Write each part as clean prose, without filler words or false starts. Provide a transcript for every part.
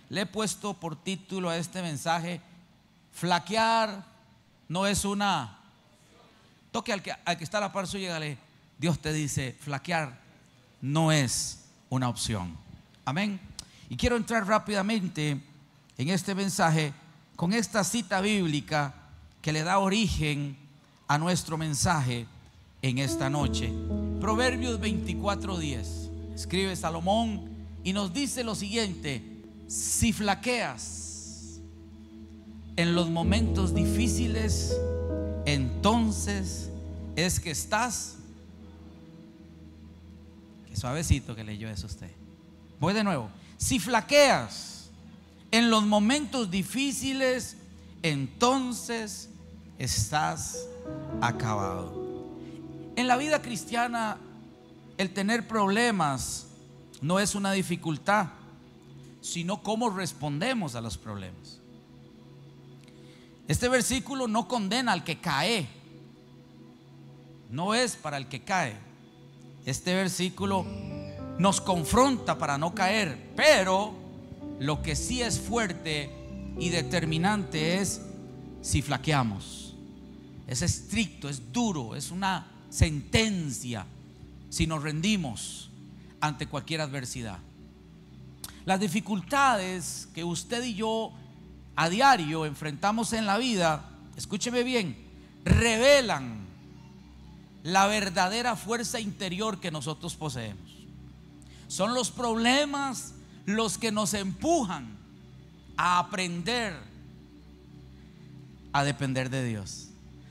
Le he puesto por título a este mensaje: flaquear no es una. Toque al que está a la par suya y dígale: Dios te dice, flaquear no es una opción. Amén. Y quiero entrar rápidamente en este mensaje con esta cita bíblica que le da origen a nuestro mensaje en esta noche. Proverbios 24:10. Escribe Salomón y nos dice lo siguiente: si flaqueas en los momentos difíciles, entonces es que estás. Qué suavecito que leyó eso usted. Voy de nuevo. Si flaqueas en los momentos difíciles, entonces estás acabado. En la vida cristiana, el tener problemas no es una dificultad, sino cómo respondemos a los problemas. Este versículo no condena al que cae, no es para el que cae. Este versículo nos confronta para no caer, pero lo que sí es fuerte y determinante es si flaqueamos. Es estricto, es duro, es una sentencia si nos rendimos ante cualquier adversidad. Las dificultades que usted y yo a diario enfrentamos en la vida, escúcheme bien, revelan la verdadera fuerza interior que nosotros poseemos. Son los problemas los que nos empujan a aprender a depender de Dios.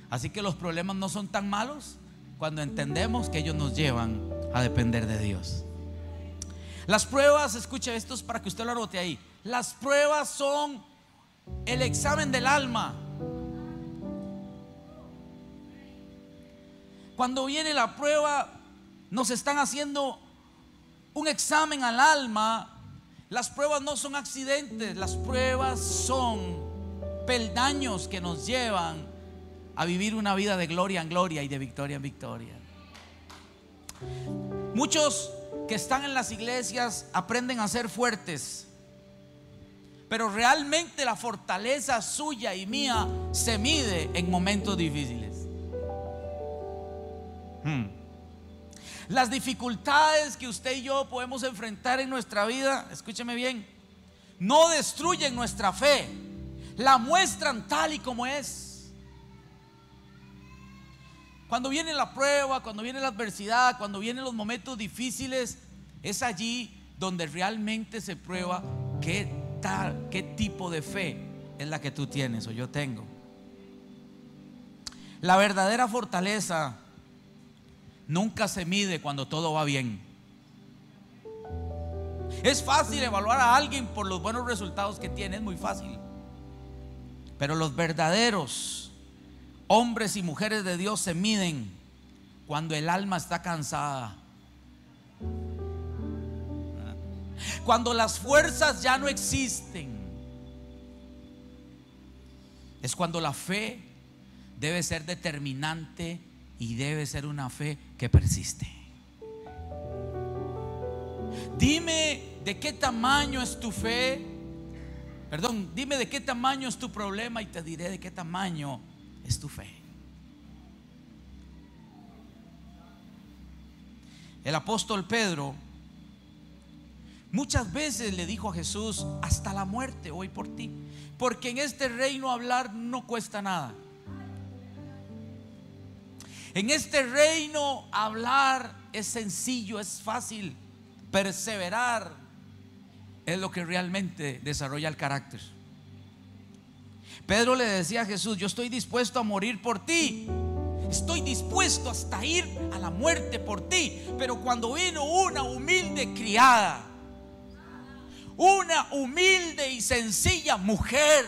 Así que los problemas no son tan malos cuando entendemos que ellos nos llevan a depender de Dios. Las pruebas, escuche esto, es para que usted lo anote ahí. Las pruebas son el examen del alma. Cuando viene la prueba, nos están haciendo un examen al alma. Las pruebas no son accidentes, las pruebas son peldaños que nos llevan a vivir una vida de gloria en gloria y de victoria en victoria. Muchos que están en las iglesias aprenden a ser fuertes, pero realmente la fortaleza suya y mía se mide en momentos difíciles. Las dificultades que usted y yo podemos enfrentar en nuestra vida, escúcheme bien, no destruyen nuestra fe, la muestran tal y como es. Cuando viene la prueba, cuando viene la adversidad, cuando vienen los momentos difíciles, es allí donde realmente se prueba qué tipo de fe es la que tú tienes o yo tengo. La verdadera fortaleza nunca se mide cuando todo va bien. Es fácil evaluar a alguien por los buenos resultados que tiene, es muy fácil. Pero los verdaderos hombres y mujeres de Dios se miden cuando el alma está cansada, cuando las fuerzas ya no existen. Es cuando la fe debe ser determinante y debe ser una fe que persiste. Dime de qué tamaño es tu fe. Dime de qué tamaño es tu problema y te diré de qué tamaño es tu fe. El apóstol Pedro muchas veces le dijo a Jesús: hasta la muerte voy por ti, porque en este reino hablar no cuesta nada. En este reino hablar es sencillo, es fácil. Perseverar es lo que realmente desarrolla el carácter. Pedro le decía a Jesús: yo estoy dispuesto a morir por ti, estoy dispuesto hasta ir a la muerte por ti. Pero cuando vino una humilde criada, una humilde y sencilla mujer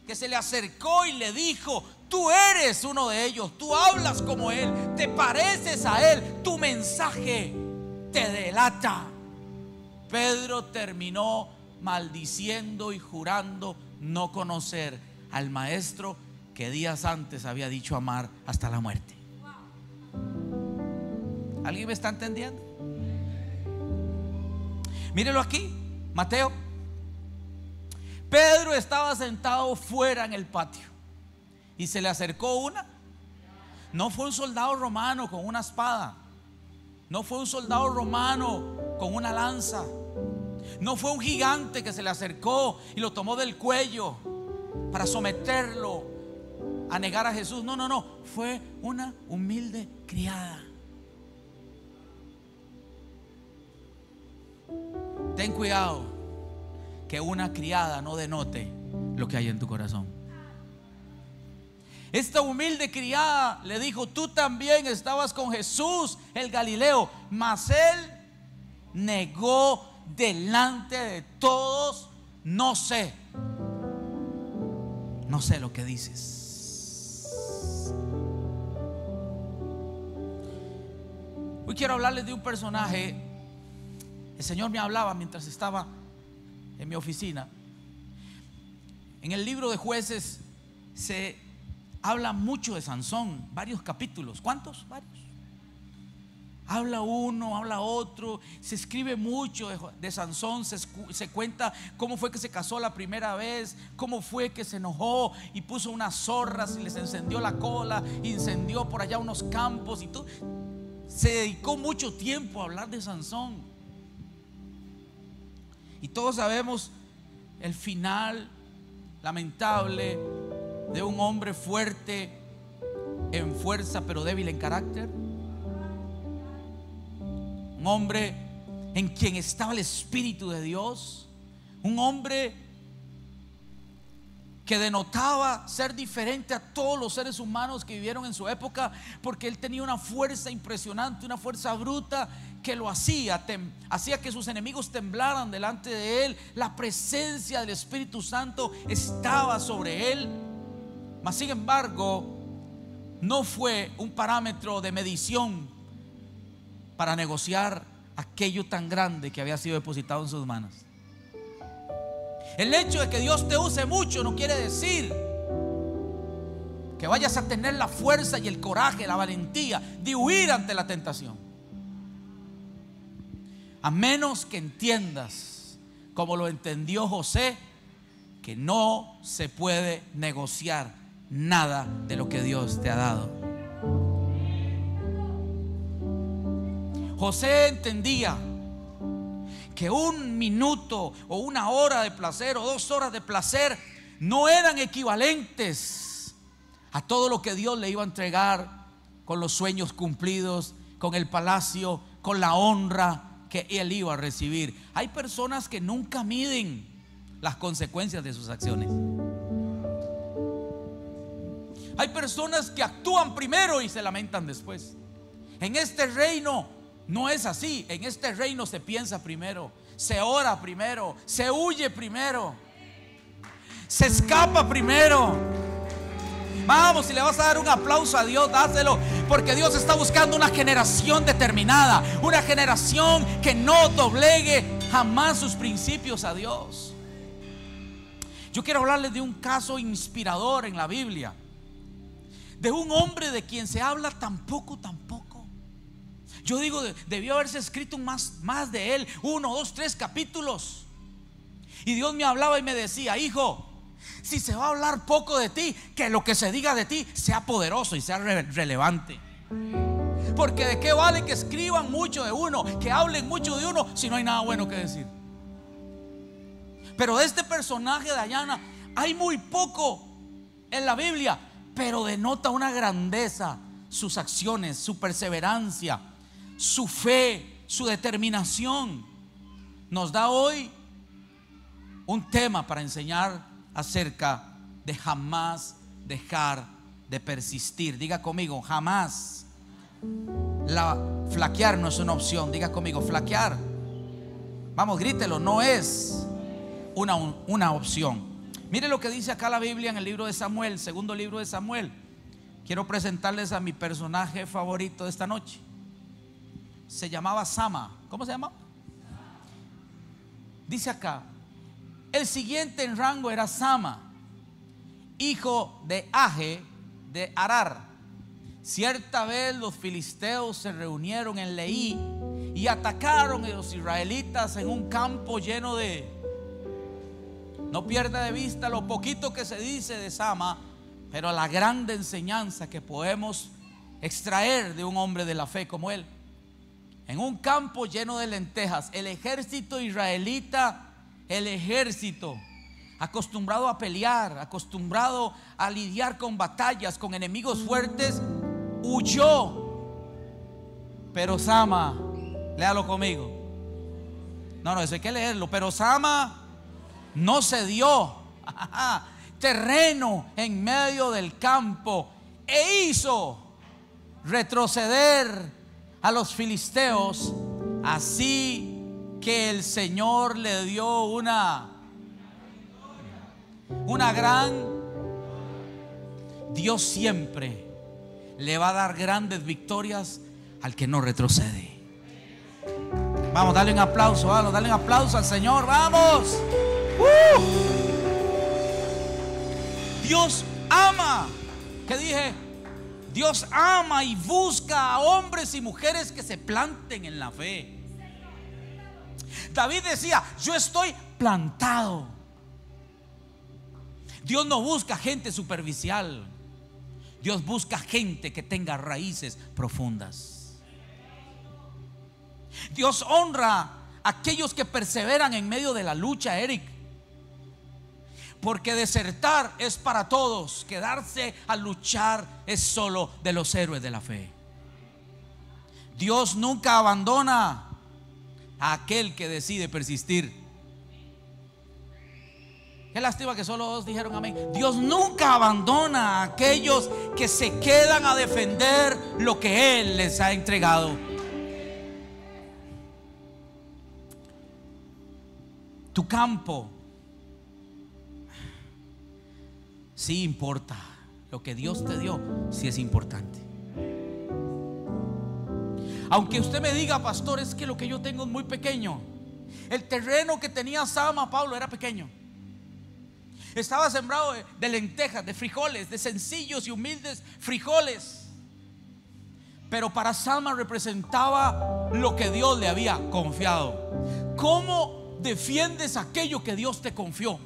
que se le acercó y le dijo: tú eres uno de ellos, tú hablas como él, te pareces a él, tu mensaje te delata. Pedro terminó maldiciendo y jurando no conocer al maestro que días antes había dicho amar hasta la muerte. ¿Alguien me está entendiendo? Mírelo aquí, Mateo Pedro estaba sentado fuera en el patio y se le acercó una. No fue un soldado romano con una espada. No fue un soldado romano con una lanza. No fue un gigante que se le acercó y lo tomó del cuello para someterlo a negar a Jesús. No, no, no. Fue una humilde criada. Ten cuidado que una criada no denote lo que hay en tu corazón. Esta humilde criada le dijo: tú también estabas con Jesús el Galileo. Mas él negó delante de todos: no sé lo que dices. Hoy quiero hablarles de un personaje. El Señor me hablaba mientras estaba en mi oficina. En el libro de Jueces se habla mucho de Sansón, varios capítulos. ¿Cuántos? Varios. Habla uno, habla otro. Se escribe mucho de Sansón. Se cuenta cómo fue que se casó la primera vez, cómo fue que se enojó y puso unas zorras y les encendió la cola, incendió por allá unos campos y todo. Se dedicó mucho tiempo a hablar de Sansón. Y todos sabemos el final lamentable de un hombre fuerte en fuerza pero débil en carácter. Un hombre en quien estaba el Espíritu de Dios. Un hombre que denotaba ser diferente a todos los seres humanos que vivieron en su época, porque él tenía una fuerza impresionante, una fuerza bruta que lo hacía que sus enemigos temblaran delante de él. La presencia del Espíritu Santo estaba sobre él. Mas sin embargo, no fue un parámetro de medición para negociar aquello tan grande que había sido depositado en sus manos. El hecho de que Dios te use mucho no quiere decir que vayas a tener la fuerza y el coraje, la valentía de huir ante la tentación. A menos que entiendas, como lo entendió José, que no se puede negociar nada de lo que Dios te ha dado. José entendía que un minuto o una hora de placer o 2 horas de placer no eran equivalentes a todo lo que Dios le iba a entregar, con los sueños cumplidos, con el palacio, con la honra que él iba a recibir. Hay personas que nunca miden las consecuencias de sus acciones. Hay personas que actúan primero y se lamentan después. En este reino no es así. En este reino se piensa primero, se ora primero, se huye primero, se escapa primero. Vamos, si le vas a dar un aplauso a Dios, dáselo, porque Dios está buscando una generación determinada, una generación que no doblegue jamás sus principios a Dios. Yo quiero hablarles de un caso inspirador en la Biblia, de un hombre de quien se habla tan poco. Yo digo, debió haberse escrito más de él, 1, 2, 3 capítulos. Y Dios me hablaba y me decía: hijo, si se va a hablar poco de ti, que lo que se diga de ti sea poderoso y sea relevante. Porque de qué vale que escriban mucho de uno, que hablen mucho de uno, si no hay nada bueno que decir. Pero de este personaje de Dayana hay muy poco en la Biblia, pero denota una grandeza, sus acciones, su perseverancia, su fe, su determinación. Nos da hoy un tema para enseñar acerca de jamás dejar de persistir. Diga conmigo, jamás. Flaquear no es una opción. Diga conmigo, flaquear. Vamos, grítelo, no es una opción. Mire lo que dice acá la Biblia en el libro de Samuel, segundo libro de Samuel. Quiero presentarles a mi personaje favorito de esta noche. Se llamaba Sama. ¿Cómo se llama? Dice acá: el siguiente en rango era Sama, hijo de Age de Arar. Cierta vez los filisteos se reunieron en Leí y atacaron a los israelitas en un campo lleno de... No pierda de vista lo poquito que se dice de Sama, pero la grande enseñanza que podemos extraer de un hombre de la fe como él. En un campo lleno de lentejas, el ejército israelita, el ejército acostumbrado a pelear, acostumbrado a lidiar con batallas, con enemigos fuertes, huyó. Pero Sama, léalo conmigo. No, eso hay que leerlo. Pero Sama no se dio terreno en medio del campo e hizo retroceder a los filisteos, así que el Señor le dio una gran. Dios siempre le va a dar grandes victorias al que no retrocede. Vamos, dale un aplauso, dale un aplauso al Señor, vamos. Dios ama, ¿qué dije? Dios ama y busca a hombres y mujeres que se planten en la fe. David decía: yo estoy plantado. Dios no busca gente superficial. Dios busca gente que tenga raíces profundas. Dios honra a aquellos que perseveran en medio de la lucha, Eric. Porque desertar es para todos, quedarse a luchar es solo de los héroes de la fe. Dios nunca abandona a aquel que decide persistir. Qué lástima que solo dos dijeron amén. Dios nunca abandona a aquellos que se quedan a defender lo que Él les ha entregado. Tu campo sí importa. Lo que Dios te dio sí es importante. Aunque usted me diga: pastor, es que lo que yo tengo es muy pequeño. El terreno que tenía Sama, Pablo, era pequeño. Estaba sembrado de lentejas, de frijoles, de sencillos y humildes frijoles. Pero para Sama representaba lo que Dios le había confiado. ¿Cómo defiendes aquello que Dios te confió?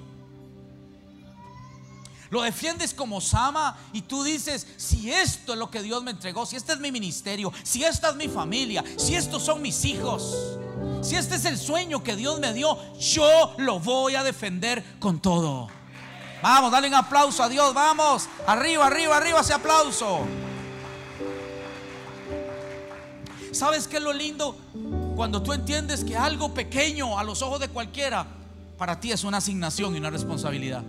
Lo defiendes como Sama y tú dices: si esto es lo que Dios me entregó, si este es mi ministerio, si esta es mi familia, si estos son mis hijos, si este es el sueño que Dios me dio, yo lo voy a defender con todo. Vamos, dale un aplauso a Dios, vamos. Arriba, arriba, arriba ese aplauso. ¿Sabes qué es lo lindo? Cuando tú entiendes que algo pequeño a los ojos de cualquiera, para ti es una asignación y una responsabilidad.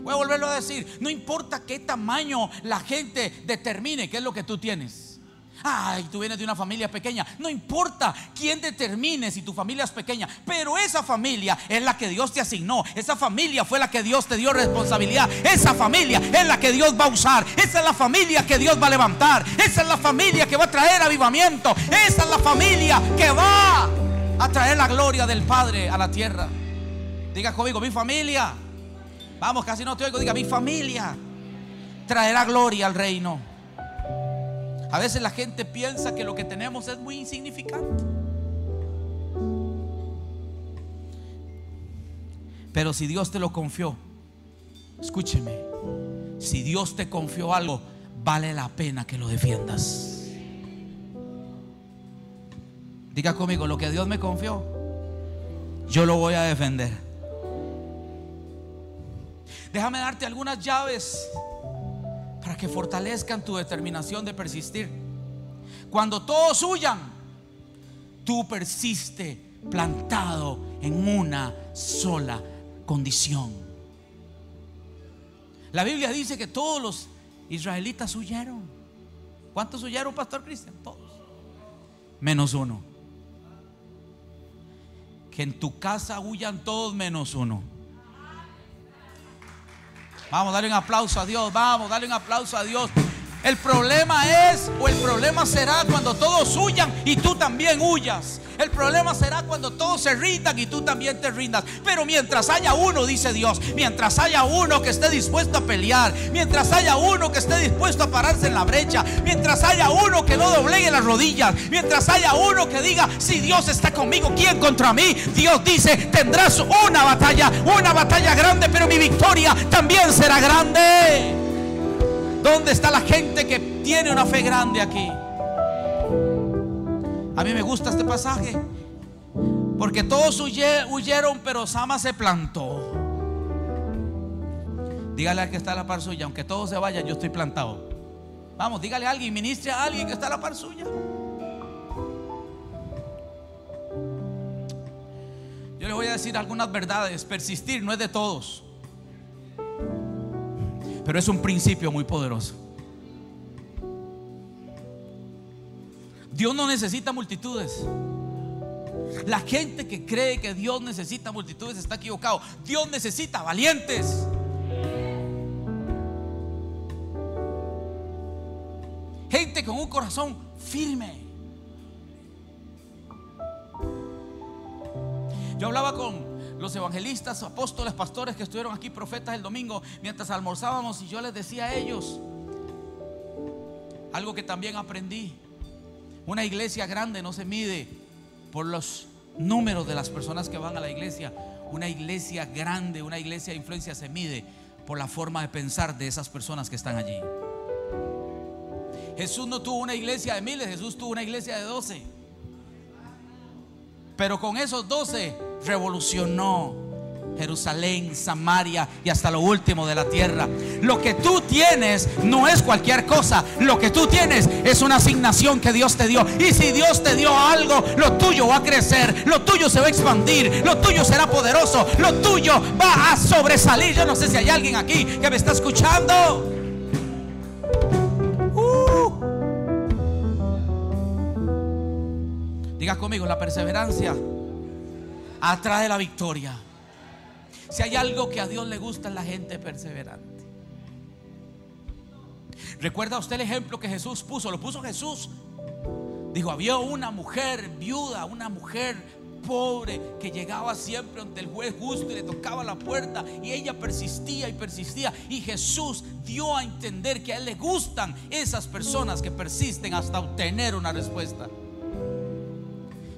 Voy a volverlo a decir: no importa qué tamaño la gente determine qué es lo que tú tienes. Ay, tú vienes de una familia pequeña. No importa quién determine si tu familia es pequeña, pero esa familia es la que Dios te asignó. Esa familia fue la que Dios te dio responsabilidad. Esa familia es la que Dios va a usar. Esa es la familia que Dios va a levantar. Esa es la familia que va a traer avivamiento. Esa es la familia que va a traer la gloria del Padre a la tierra. Diga conmigo: mi familia. Vamos, casi no te oigo. Diga: mi familia traerá gloria al reino. A veces la gente piensa que lo que tenemos es muy insignificante. Pero si Dios te lo confió, escúcheme, si Dios te confió algo, vale la pena que lo defiendas. Diga conmigo: lo que Dios me confió, yo lo voy a defender. Déjame darte algunas llaves para que fortalezcan tu determinación de persistir. Cuando todos huyan, tú persiste plantado en una sola condición. La Biblia dice que todos los israelitas huyeron. ¿Cuántos huyeron, Pastor Cristian? Todos, menos uno. Que en tu casa huyan todos menos uno. Vamos, dale un aplauso a Dios. Vamos, dale un aplauso a Dios. El problema es, o el problema será cuando todos huyan y tú también huyas. El problema será cuando todos se rindan y tú también te rindas. Pero mientras haya uno, dice Dios, mientras haya uno que esté dispuesto a pelear, mientras haya uno que esté dispuesto a pararse en la brecha, mientras haya uno que no doblegue las rodillas, mientras haya uno que diga, si Dios está conmigo, ¿quién contra mí? Dios dice, tendrás una batalla grande, pero mi victoria también será grande. ¿Dónde está la gente que tiene una fe grande aquí? A mí me gusta este pasaje porque todos huyeron, pero Sama se plantó. Dígale al que está a la par suya, aunque todos se vayan, yo estoy plantado. Vamos, dígale a alguien, ministre a alguien que está a la par suya. Yo le voy a decir algunas verdades. Persistir no es de todos, pero es un principio muy poderoso. Dios no necesita multitudes. La gente que cree que Dios necesita multitudes está equivocado. Dios necesita valientes. Gente con un corazón firme. Yo hablaba con los evangelistas, apóstoles, pastores que estuvieron aquí, profetas, el domingo mientras almorzábamos, y yo les decía a ellos algo que también aprendí. Una iglesia grande no se mide por los números de las personas que van a la iglesia. Una iglesia grande, una iglesia de influencia se mide por la forma de pensar de esas personas que están allí. Jesús no tuvo una iglesia de miles, Jesús tuvo una iglesia de 12. Pero con esos 12 revolucionó Jerusalén, Samaria y hasta lo último de la tierra. Lo que tú tienes no es cualquier cosa. Lo que tú tienes es una asignación que Dios te dio. Y si Dios te dio algo, lo tuyo va a crecer, lo tuyo se va a expandir, lo tuyo será poderoso, lo tuyo va a sobresalir. Yo no sé si hay alguien aquí que me está escuchando. Diga conmigo, la perseverancia atrae la victoria. Si hay algo que a Dios le gusta, es la gente perseverante. ¿Recuerda usted el ejemplo que Jesús puso? Lo puso Jesús. Dijo, había una mujer viuda, una mujer pobre que llegaba siempre ante el juez justo y le tocaba la puerta, y ella persistía y persistía, y Jesús dio a entender que a él le gustan esas personas que persisten hasta obtener una respuesta.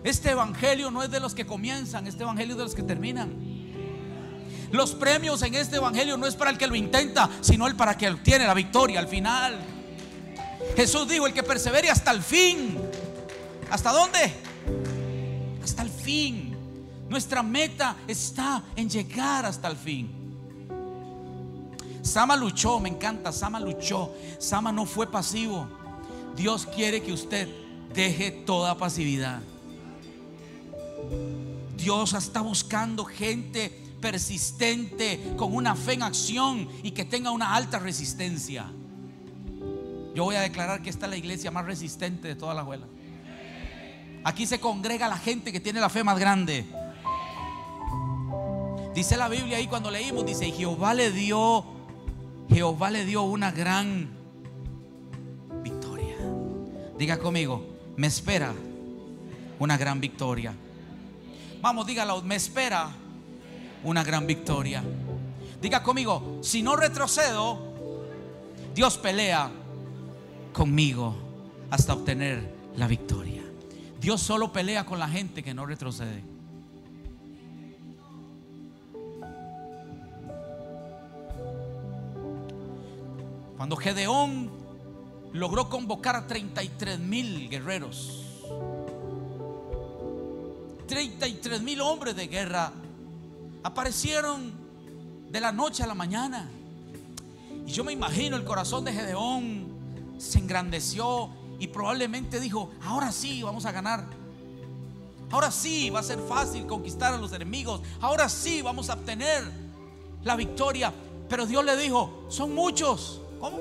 Este evangelio no es de los que comienzan, este evangelio es de los que terminan. Los premios en este evangelio no es para el que lo intenta, sino el para que obtiene la victoria al final. Jesús dijo, el que persevere hasta el fin. ¿Hasta dónde? Hasta el fin. Nuestra meta está en llegar hasta el fin. Sama luchó, me encanta, Sama luchó. Sama no fue pasivo. Dios quiere que usted deje toda pasividad. Dios está buscando gente persistente, con una fe en acción y que tenga una alta resistencia. Yo voy a declarar que esta es la iglesia más resistente de toda la Alajuela. Aquí se congrega la gente que tiene la fe más grande. Dice la Biblia ahí cuando leímos, dice, y Jehová le dio una gran victoria. Diga conmigo, me espera una gran victoria. Vamos, dígalo, me espera una gran victoria. Diga conmigo, si no retrocedo, Dios pelea conmigo hasta obtener la victoria. Dios solo pelea con la gente que no retrocede. Cuando Gedeón logró convocar a 33,000 guerreros, 33,000 hombres de guerra aparecieron de la noche a la mañana. Y yo me imagino el corazón de Gedeón se engrandeció y probablemente dijo, ahora sí vamos a ganar. Ahora sí va a ser fácil conquistar a los enemigos. Ahora sí vamos a obtener la victoria. Pero Dios le dijo, son muchos. ¿Cómo?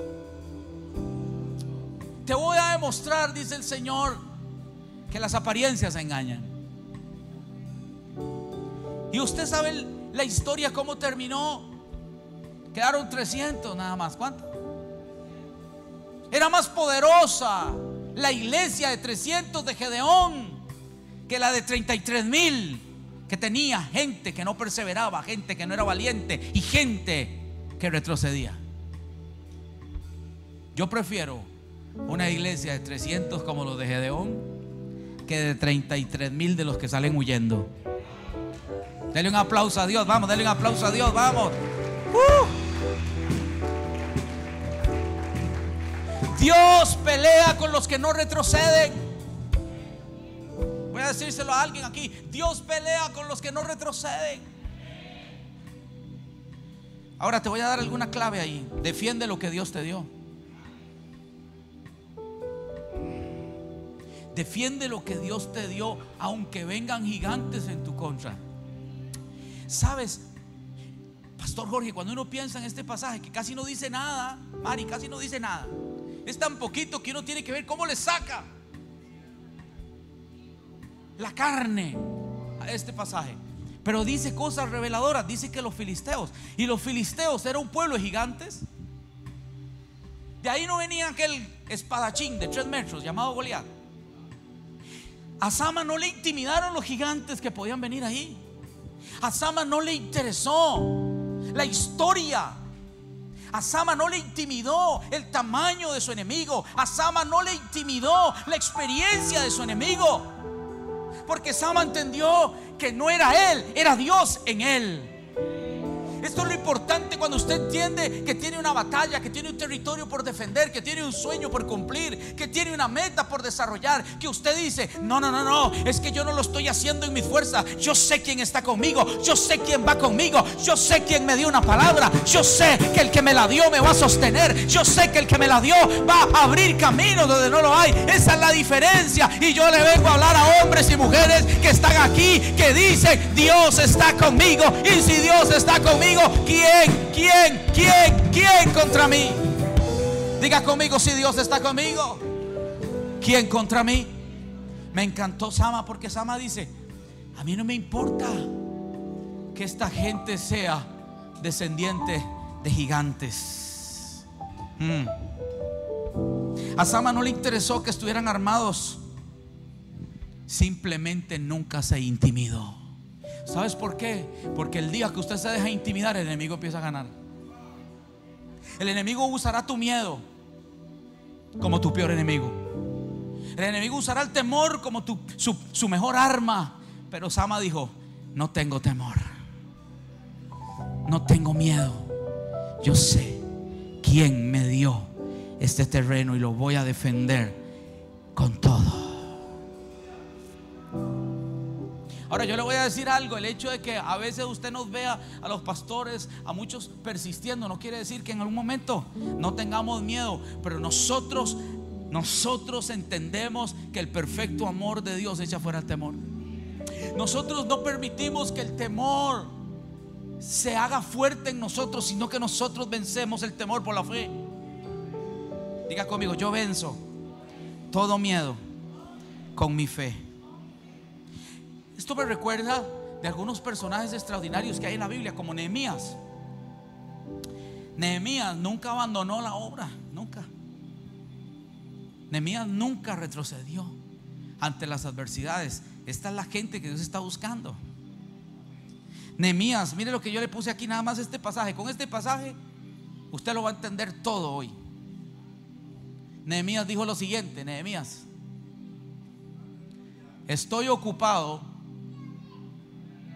Te voy a demostrar, dice el Señor, que las apariencias engañan. Y usted sabe la historia cómo terminó. Quedaron 300 nada más. ¿Cuánto? Era más poderosa la iglesia de 300 de Gedeón que la de 33,000, que tenía gente que no perseveraba, gente que no era valiente y gente que retrocedía. Yo prefiero una iglesia de 300 como los de Gedeón que de 33,000 de los que salen huyendo. Denle un aplauso a Dios, vamos, denle un aplauso a Dios, vamos. Dios pelea con los que no retroceden. Voy a decírselo a alguien aquí: Dios pelea con los que no retroceden. Ahora te voy a dar alguna clave ahí. Defiende lo que Dios te dio. Defiende lo que Dios te dio, aunque vengan gigantes en tu contra. ¿Sabes, Pastor Jorge, cuando uno piensa en este pasaje que casi no dice nada, Mari, casi no dice nada, es tan poquito que uno tiene que ver cómo le saca la carne a este pasaje. Pero dice cosas reveladoras. Dice que los filisteos, y los filisteos era un pueblo de gigantes. De ahí no venía aquel espadachín de 3 metros llamado Goliat. A Sama no le intimidaron los gigantes que podían venir ahí. A Sama no le interesó la historia. A Sama no le intimidó el tamaño de su enemigo. A Sama no le intimidó la experiencia de su enemigo, porque Sama entendió que no era él, era Dios en él. Esto es lo importante cuando usted entiende que tiene una batalla, que tiene un territorio por defender, que tiene un sueño por cumplir, que tiene una meta por desarrollar, que usted dice: no, es que yo no lo estoy haciendo en mi fuerza. Yo sé quién está conmigo, yo sé quién va conmigo, yo sé quién me dio una palabra, yo sé que el que me la dio me va a sostener, yo sé que el que me la dio va a abrir caminos donde no lo hay. Esa es la diferencia. Y yo le vengo a hablar a hombres y mujeres que están aquí, que dicen: Dios está conmigo. Y si Dios está conmigo, ¿Quién contra mí? Diga conmigo: si Dios está conmigo, ¿quién contra mí? Me encantó Sama, porque Sama dice: a mí no me importa que esta gente sea descendiente de gigantes. A Sama no le interesó que estuvieran armados, simplemente nunca se intimidó. ¿Sabes por qué? Porque el día que usted se deja intimidar, el enemigo empieza a ganar. El enemigo usará tu miedo como tu peor enemigo. El enemigo usará el temor como su mejor arma. Pero Sama dijo: no tengo temor, no tengo miedo. Yo sé quién me dio este terreno y lo voy a defender con todo. Ahora yo le voy a decir algo: el hecho de que a veces usted nos vea a los pastores, a muchos persistiendo, no quiere decir que en algún momento no tengamos miedo. Pero nosotros entendemos que el perfecto amor de Dios echa fuera el temor. Nosotros no permitimos que el temor se haga fuerte en nosotros, sino que nosotros vencemos el temor por la fe. Diga conmigo: yo venzo todo miedo con mi fe. Esto me recuerda de algunos personajes extraordinarios que hay en la Biblia, como Nehemías. Nehemías nunca abandonó la obra, nunca. Nehemías nunca retrocedió ante las adversidades. Esta es la gente que Dios está buscando. Nehemías, mire lo que yo le puse aquí, nada más este pasaje. Con este pasaje usted lo va a entender todo hoy. Nehemías dijo lo siguiente: Nehemías, estoy ocupado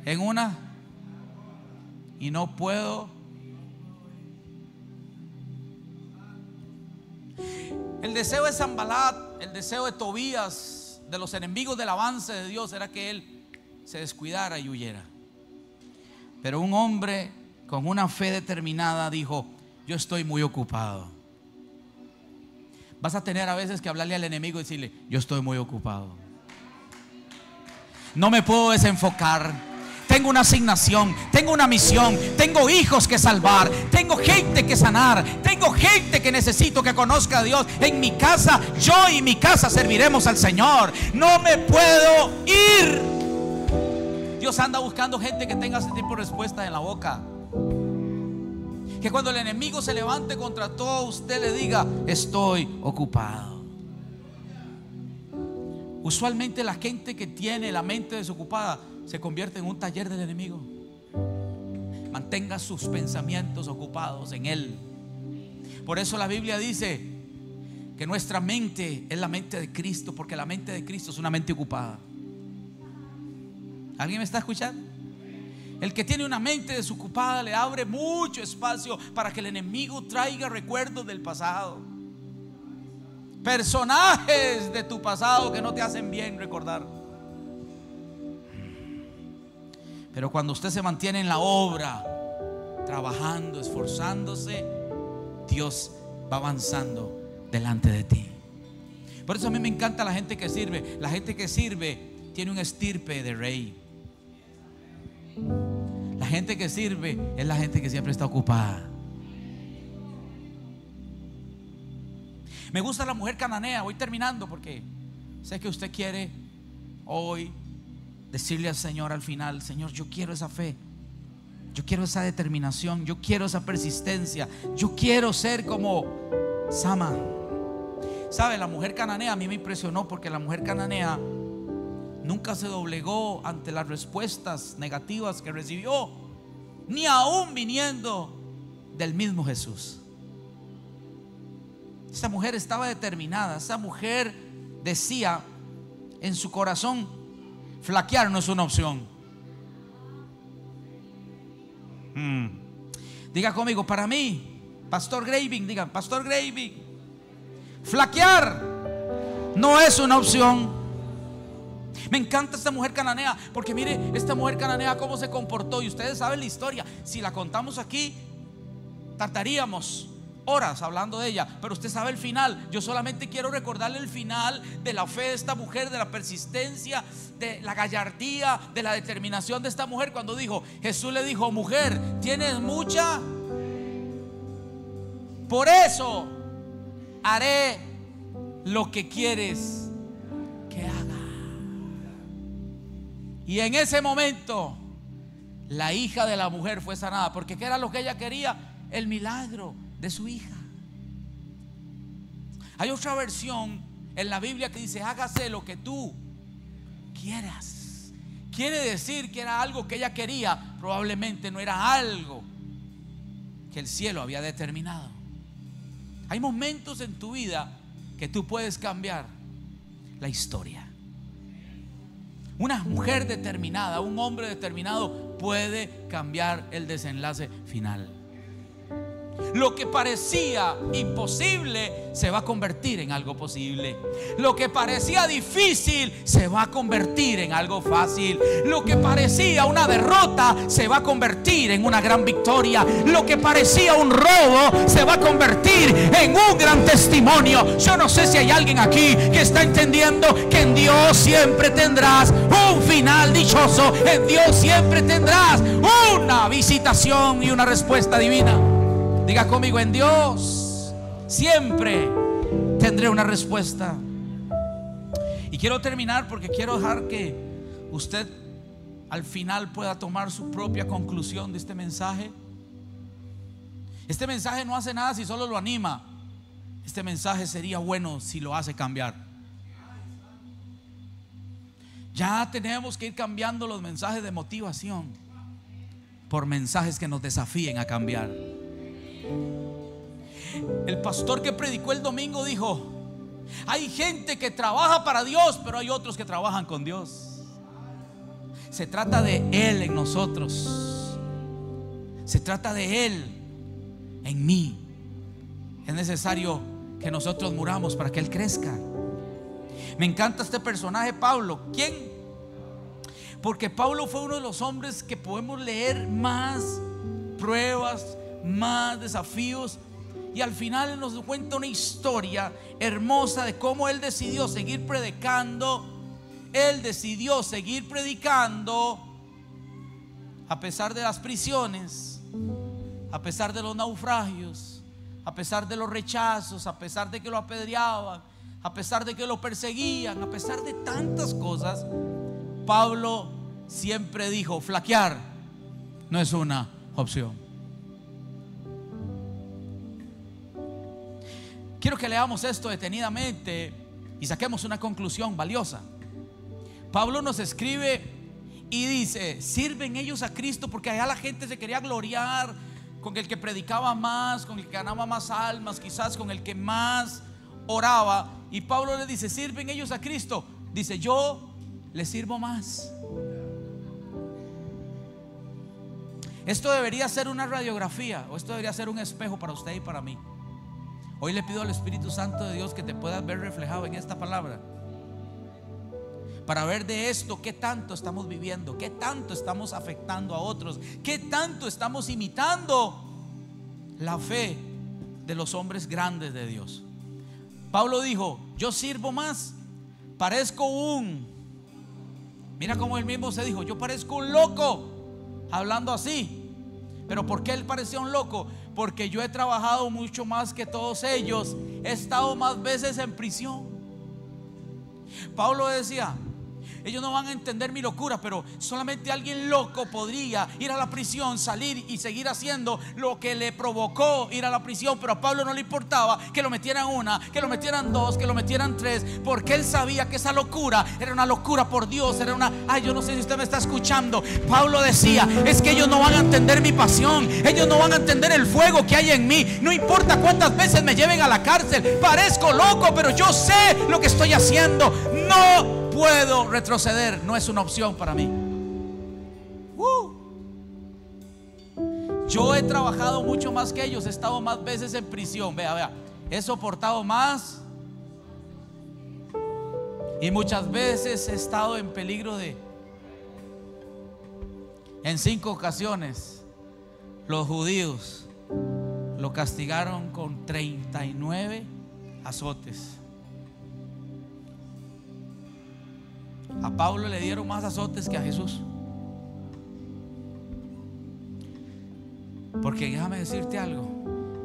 en una y no puedo. El deseo de Sanbalat, el deseo de Tobías, de los enemigos del avance de Dios, era que él se descuidara y huyera. Pero un hombre con una fe determinada dijo: yo estoy muy ocupado. Vas a tener a veces que hablarle al enemigo y decirle: yo estoy muy ocupado, no me puedo desenfocar. Tengo una asignación, tengo una misión, tengo hijos que salvar, tengo gente que sanar, tengo gente que necesito que conozca a Dios. En mi casa, yo y mi casa serviremos al Señor. No me puedo ir. Dios anda buscando gente que tenga ese tipo de respuesta en la boca, Que cuando el enemigo se levante contra todo, usted le diga: estoy ocupado. Usualmente la gente que tiene la mente desocupada se convierte en un taller del enemigo. Mantenga sus pensamientos ocupados en Él. Por eso la Biblia dice que nuestra mente es la mente de Cristo, porque la mente de Cristo es una mente ocupada. ¿Alguien me está escuchando? El que tiene una mente desocupada le abre mucho espacio para que el enemigo traiga recuerdos del pasado, personajes de tu pasado que no te hacen bien recordar. Pero cuando usted se mantiene en la obra, trabajando, esforzándose, Dios va avanzando delante de ti. Por eso a mí me encanta la gente que sirve. La gente que sirve tiene un estirpe de rey. La gente que sirve es la gente que siempre está ocupada. Me gusta la mujer cananea. Voy terminando porque sé que usted quiere hoy decirle al Señor al final: Señor, yo quiero esa fe, yo quiero esa determinación, yo quiero esa persistencia, yo quiero ser como Sama. ¿Sabe? La mujer cananea a mí me impresionó, porque la mujer cananea nunca se doblegó ante las respuestas negativas que recibió, ni aún viniendo del mismo Jesús. Esa mujer estaba determinada. Esa mujer decía en su corazón: flaquear no es una opción. Diga conmigo: para mí, Pastor Graving, diga: Pastor Graving, flaquear no es una opción. Me encanta esta mujer cananea, porque mire esta mujer cananea cómo se comportó. Y ustedes saben la historia. Si la contamos aquí, tardaríamos horas hablando de ella, pero usted sabe el final. Yo solamente quiero recordarle el final de la fe de esta mujer, de la persistencia, de la gallardía, de la determinación de esta mujer. Cuando dijo, Jesús le dijo: mujer, tienes mucha, por eso haré lo que quieres que haga. Y en ese momento la hija de la mujer fue sanada, porque ¿qué era lo que ella quería? El milagro de su hija. Hay otra versión en la Biblia que dice: hágase lo que tú quieras. Quiere decir que era algo que ella quería. Probablemente no era algo que el cielo había determinado. Hay momentos en tu vida que tú puedes cambiar la historia. Una mujer determinada, un hombre determinado puede cambiar el desenlace final. Lo que parecía imposible se va a convertir en algo posible. Lo que parecía difícil se va a convertir en algo fácil. Lo que parecía una derrota se va a convertir en una gran victoria. Lo que parecía un robo se va a convertir en un gran testimonio. Yo no sé si hay alguien aquí que está entendiendo que en Dios siempre tendrás un final dichoso. En Dios siempre tendrás una visitación y una respuesta divina. Diga conmigo: en Dios siempre tendré una respuesta. Y quiero terminar porque quiero dejar que usted al final pueda tomar su propia conclusión de este mensaje. Este mensaje no hace nada si solo lo anima. Este mensaje sería bueno si lo hace cambiar. Ya tenemos que ir cambiando los mensajes de motivación por mensajes que nos desafíen a cambiar. El pastor que predicó el domingo dijo: hay gente que trabaja para Dios, pero hay otros que trabajan con Dios. Se trata de Él en nosotros. Se trata de Él en mí. Es necesario que nosotros muramos para que Él crezca. Me encanta este personaje, Pablo. ¿Quién? Porque Pablo fue uno de los hombres que podemos leer más pruebas, más desafíos, y al final nos cuenta una historia hermosa de cómo él decidió seguir predicando. Él decidió seguir predicando a pesar de las prisiones, a pesar de los naufragios, a pesar de los rechazos, a pesar de que lo apedreaban, a pesar de que lo perseguían, a pesar de tantas cosas. Pablo siempre dijo: flaquear no es una opción. que leamos esto detenidamente y saquemos una conclusión valiosa. Pablo nos escribe y dice: sirven ellos a Cristo, porque allá la gente se quería gloriar con el que predicaba más, con el que ganaba más almas, quizás con el que más oraba. Y Pablo le dice: sirven ellos a Cristo. Dice: yo les sirvo más. Esto debería ser una radiografía, o esto debería ser un espejo para usted y para mí. Hoy le pido al Espíritu Santo de Dios que te puedas ver reflejado en esta palabra, para ver de esto qué tanto estamos viviendo, qué tanto estamos afectando a otros, qué tanto estamos imitando la fe de los hombres grandes de Dios. Pablo dijo: yo sirvo más, parezco mira cómo él mismo se dijo: yo parezco un loco hablando así. Pero ¿por qué él parecía un loco? Porque yo he trabajado mucho más que todos ellos, he estado más veces en prisión. Pablo decía: ellos no van a entender mi locura, pero solamente alguien loco podría ir a la prisión, salir y seguir haciendo lo que le provocó ir a la prisión. Pero a Pablo no le importaba que lo metieran una, que lo metieran dos, que lo metieran tres, porque él sabía que esa locura era una locura por Dios. Era una, yo no sé si usted me está escuchando. Pablo decía: es que ellos no van a entender mi pasión, ellos no van a entender el fuego que hay en mí. No importa cuántas veces me lleven a la cárcel, parezco loco, pero yo sé lo que estoy haciendo. No puedo retroceder, no es una opción para mí. Yo he trabajado mucho más que ellos, he estado más veces en prisión. Vea, he soportado más, y muchas veces he estado en peligro en 5 ocasiones los judíos lo castigaron con 39 azotes. A Pablo le dieron más azotes que a Jesús. Porque déjame decirte algo.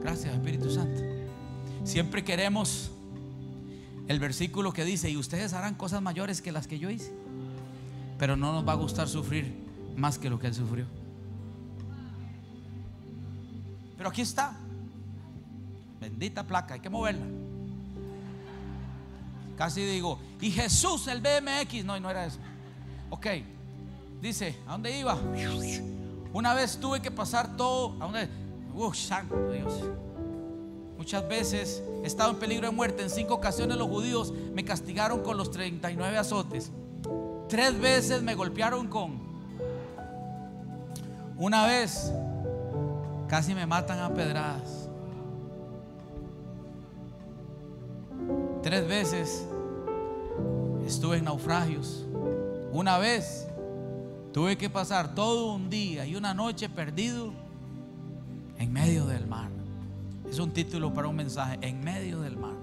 Gracias, Espíritu Santo. Siempre queremos el versículo que dice: y ustedes harán cosas mayores que las que yo hice. Pero no nos va a gustar sufrir más que lo que él sufrió. Pero aquí está. Bendita placa, hay que moverla. Casi digo: y Jesús el BMX. No, y no era eso. Ok, dice: ¿a dónde iba? Una vez tuve que pasar todo. ¿A dónde? Santo Dios. Muchas veces he estado en peligro de muerte. En 5 ocasiones los judíos me castigaron con los 39 azotes. 3 veces me golpearon con. Una vez casi me matan a pedradas. 3 veces estuve en naufragios. Una vez tuve que pasar todo un día y una noche perdido en medio del mar. Es un título para un mensaje: en medio del mar.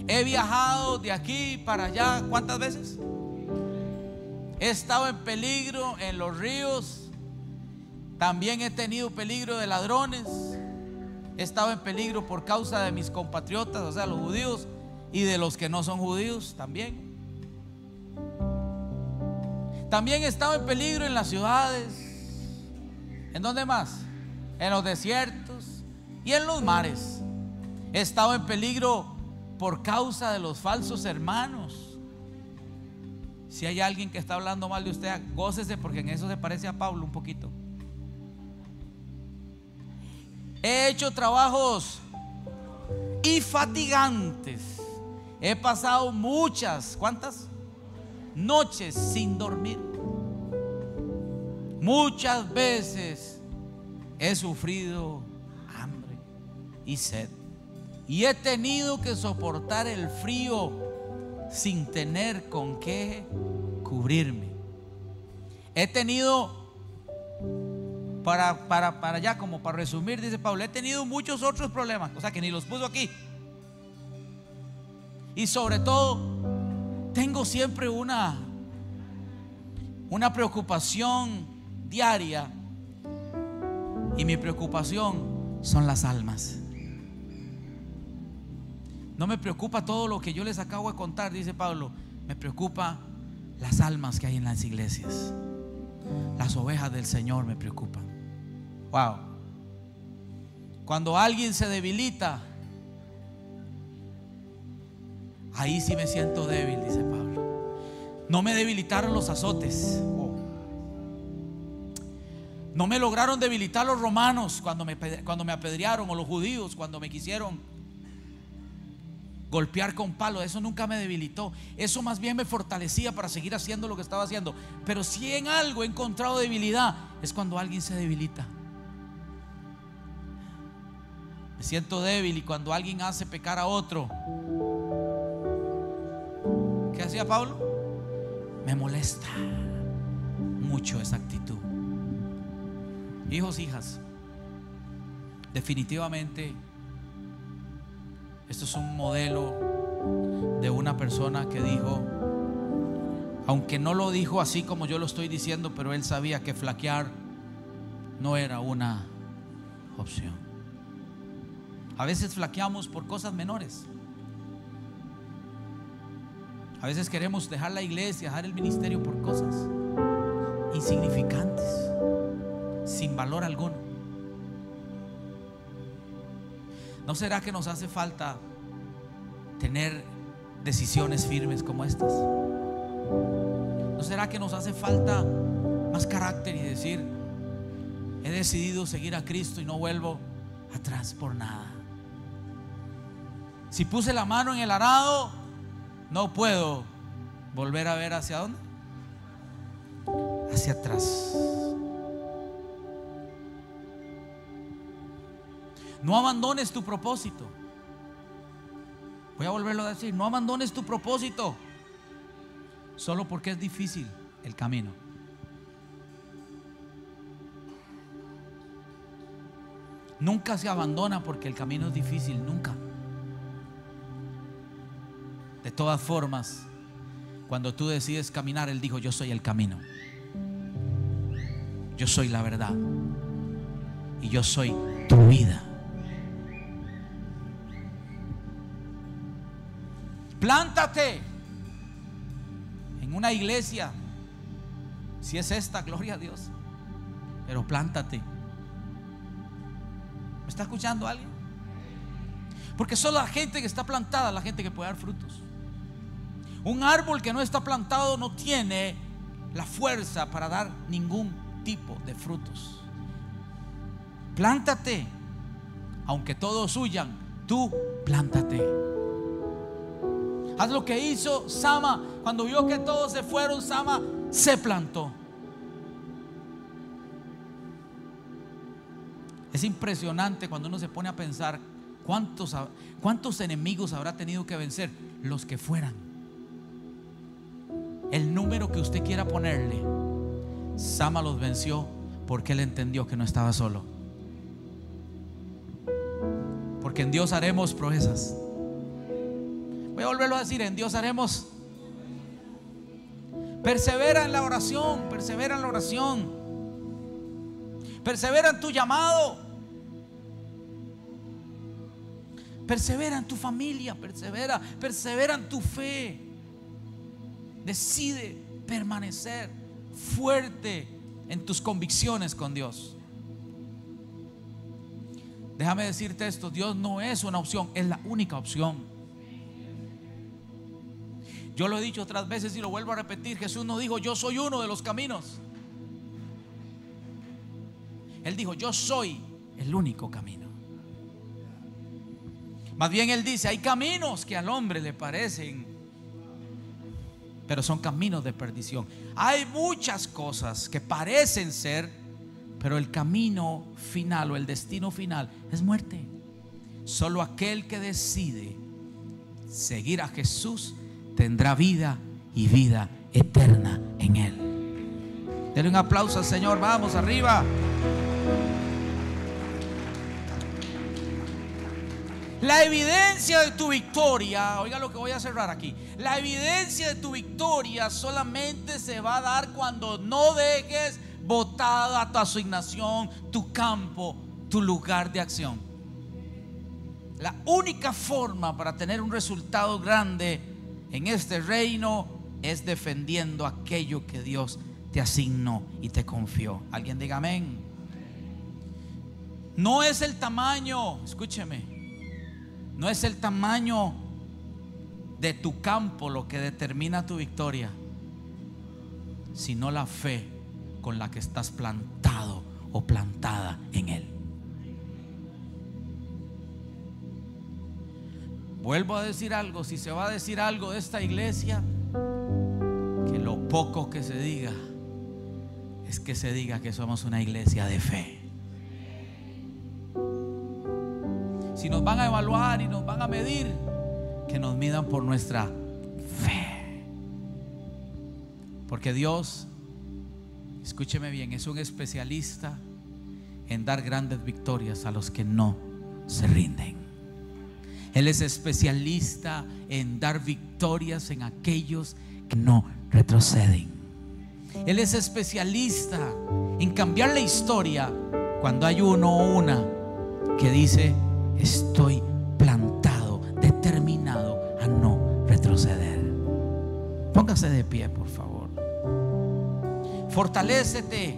He viajado de aquí para allá. ¿Cuántas veces? He estado en peligro en los ríos. También he tenido peligro de ladrones. He estado en peligro por causa de mis compatriotas, o sea, los judíos, y de los que no son judíos también. También he estado en peligro en las ciudades. ¿En dónde más? En los desiertos y en los mares. He estado en peligro por causa de los falsos hermanos. Si hay alguien que está hablando mal de usted, gócese, porque en eso se parece a Pablo un poquito. He hecho trabajos y fatigantes. He pasado muchas, ¿cuántas? Noches sin dormir. Muchas veces he sufrido hambre y sed. Y he tenido que soportar el frío sin tener con qué cubrirme. He tenido, para allá, como para resumir, dice Pablo, he tenido muchos otros problemas, o sea que ni los puso aquí. Y sobre todo, tengo siempre una preocupación diaria. Y mi preocupación son las almas. No me preocupa todo lo que yo les acabo de contar, dice Pablo. Me preocupa las almas que hay en las iglesias. Las ovejas del Señor me preocupan. Wow. Cuando alguien se debilita, ahí sí me siento débil, dice Pablo. No me debilitaron los azotes. No me lograron debilitar los romanos cuando me apedrearon, o los judíos cuando me quisieron golpear con palo. Eso nunca me debilitó. Eso más bien me fortalecía para seguir haciendo lo que estaba haciendo. Pero si en algo he encontrado debilidad, es cuando alguien se debilita. Me siento débil y cuando alguien hace pecar a otro, ¿qué hacía Pablo? Me molesta mucho esa actitud. Hijos, hijas, definitivamente esto es un modelo de una persona que dijo, aunque no lo dijo así como yo lo estoy diciendo, pero él sabía que flaquear no era una opción. A veces flaqueamos por cosas menores. A veces queremos dejar la iglesia, dejar el ministerio por cosas insignificantes, sin valor alguno. ¿No será que nos hace falta tener decisiones firmes como estas? ¿No será que nos hace falta más carácter y decir, he decidido seguir a Cristo y no vuelvo atrás por nada? Si puse la mano en el arado, no puedo volver a ver hacia dónde, hacia atrás. No abandones tu propósito. Voy a volverlo a decir, no abandones tu propósito solo porque es difícil el camino. Nunca se abandona porque el camino es difícil, nunca. De todas formas, cuando tú decides caminar, Él dijo, yo soy el camino, yo soy la verdad y yo soy tu vida. Plántate en una iglesia, si es esta, gloria a Dios, pero plántate. ¿Me está escuchando alguien? Porque solo la gente que está plantada es la gente que puede dar frutos. Un árbol que no está plantado no tiene la fuerza para dar ningún tipo de frutos. Plántate, aunque todos huyan, tú plántate. Haz lo que hizo Sama. Cuando vio que todos se fueron, Sama se plantó. Es impresionante cuando uno se pone a pensar cuántos enemigos habrá tenido que vencer. Los que fueran, el número que usted quiera ponerle, Sama los venció porque él entendió que no estaba solo. Porque en Dios haremos proezas. Voy a volverlo a decir, en Dios haremos. Persevera en la oración, persevera en la oración, persevera en tu llamado, persevera en tu familia, persevera en tu fe. Decide permanecer fuerte en tus convicciones con Dios. Déjame decirte esto, Dios no es una opción, es la única opción. Yo lo he dicho otras veces y lo vuelvo a repetir. Jesús no dijo, yo soy uno de los caminos. Él dijo, yo soy el único camino. Más bien Él dice, hay caminos que al hombre le parecen, pero son caminos de perdición. Hay muchas cosas que parecen ser, pero el camino final o el destino final es muerte. Solo aquel que decide seguir a Jesús tendrá vida y vida eterna en Él. Denle un aplauso al Señor. Vamos arriba. La evidencia de tu victoria, oiga lo que voy a cerrar aquí. La evidencia de tu victoria solamente se va a dar cuando no dejes botada tu asignación, tu campo, tu lugar de acción. La única forma para tener un resultado grande en este reino es defendiendo aquello que Dios te asignó y te confió. Alguien diga amén. No es el tamaño, escúcheme, no es el tamaño de tu campo lo que determina tu victoria, sino la fe con la que estás plantado o plantada en él. Vuelvo a decir algo: si se va a decir algo de esta iglesia, que lo poco que se diga es que se diga que somos una iglesia de fe. Si nos van a evaluar y nos van a medir, que nos midan por nuestra fe. Porque Dios, escúcheme bien, es un especialista en dar grandes victorias a los que no se rinden. Él es especialista en dar victorias en aquellos que no retroceden. Él es especialista en cambiar la historia cuando hay uno o una que dice: estoy plantado, determinado a no retroceder. Póngase de pie, por favor. Fortalécete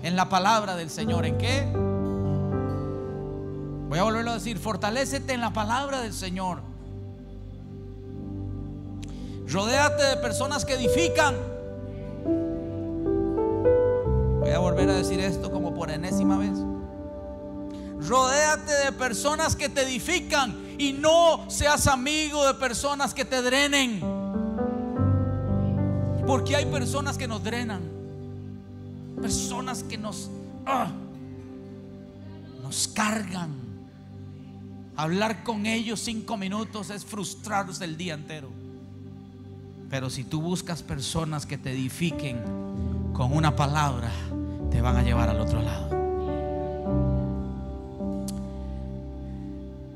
en la palabra del Señor. ¿En qué? Voy a volverlo a decir: fortalécete en la palabra del Señor. Rodéate de personas que edifican. Voy a volver a decir esto como por enésima vez. Rodéate de personas que te edifican y no seas amigo de personas que te drenen. Porque hay personas que nos drenan, personas que nos cargan. Hablar con ellos 5 minutos es frustrarse el día entero. Pero si tú buscas personas que te edifiquen con una palabra, te van a llevar al otro lado.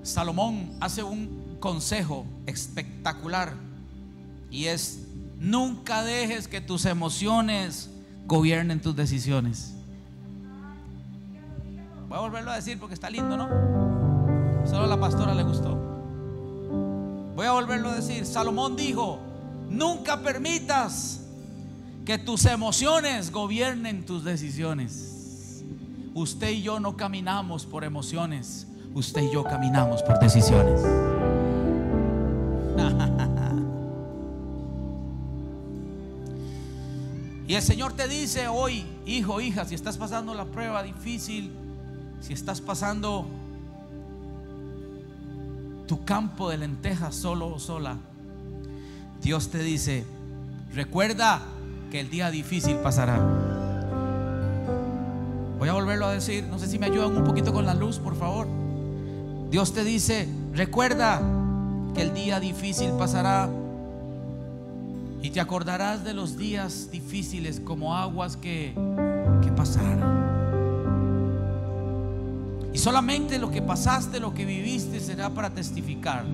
Salomón hace un consejo espectacular y es: nunca dejes que tus emociones gobiernen tus decisiones. Voy a volverlo a decir porque está lindo, ¿no? Solo a la pastora le gustó. Voy a volverlo a decir. Salomón dijo: nunca permitas que tus emociones gobiernen tus decisiones. Usted y yo no caminamos por emociones. Usted y yo caminamos por decisiones. Y el Señor te dice hoy: hijo, hija, si estás pasando la prueba difícil, si estás pasando tu campo de lentejas solo o sola, Dios te dice: recuerda que el día difícil pasará. Voy a volverlo a decir. No sé si me ayudan un poquito con la luz, por favor. Dios te dice: recuerda que el día difícil pasará y te acordarás de los días difíciles como aguas que pasaron. Y solamente lo que pasaste, lo que viviste, será para testificar